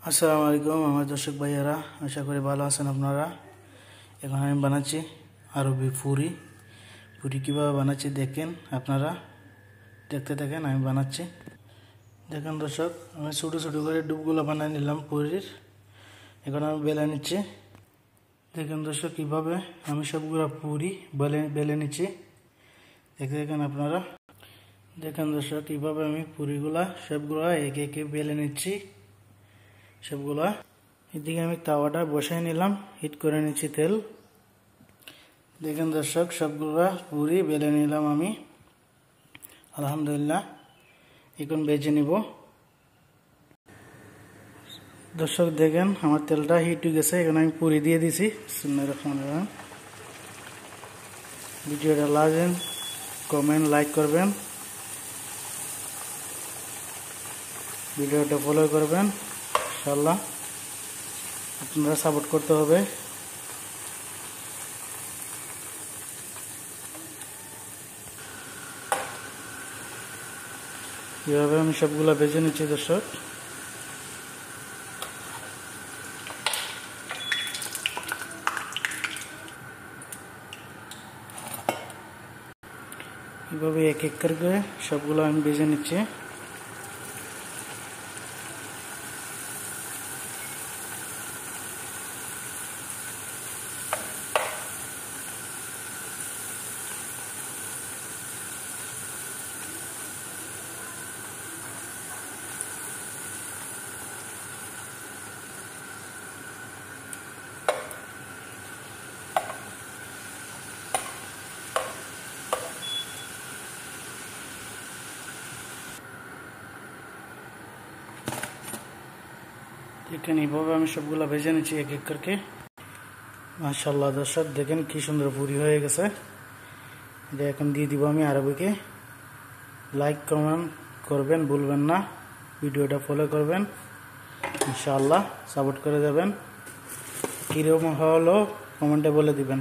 আসসালামু আলাইকুম আমার দর্শক ভাইয়েরা, আশা করি ভালো আছেন আপনারা। এখন আমি বানাচ্ছি আরবি পুরি। পুরি কীভাবে বানাচ্ছি দেখেন, আপনারা দেখতে থাকেন। আমি বানাচ্ছি, দেখেন দর্শক। আমি ছোটো ছোটো করে ডুবগুলো বানিয়ে নিলাম পুরির। এখন আমি বেলে নিচ্ছি। দেখেন দর্শক কীভাবে আমি সবগুলো পুরি বেলে নিচ্ছি, দেখতে দেখেন আপনারা। দেখেন দর্শক কীভাবে আমি পুরিগুলা সবগুলা একে একে বেলে নিচ্ছি সবগুলা। এদিকে আমি তাওয়াটা বসাই নিলাম, হিট করে নিচ্ছি তেল। দেখেন দর্শক সবগুলা পুরি বেলে নিলাম আমি, আলহামদুলিল্লাহ। এখন বেজে নিব। দর্শক দেখেন আমার তেলটা হিট হয়ে গেছে, এখন আমি পুরি দিয়ে দিছি। ভিডিওটা লাগেন, কমেন্ট, লাইক করবেন, ভিডিওটা ফলো করবেন ইনশাআল্লাহ। আপনারা সাপোর্ট করতে হবে। এভাবে আমি সবগুলা ভেজে নিচ্ছি দর্শক। এভাবে এক এক করে সবগুলো আমি ভেজে নিচ্ছি। দেখেন এইভাবে আমি সবগুলা ভেজে নিচ্ছি এক এক করে। মাশাআল্লাহ দর্শক দেখেন কি সুন্দর পুরি হয়ে গেছে। এটা এখন দিয়ে দিব আমি আরবিকে। লাইক কমেন্ট করবেন ভুলবেন না, ভিডিওটা ফলো করবেন ইনশাআল্লাহ, সাপোর্ট করে দেবেন। কীরকম হলো কমেন্টে বলে দিবেন।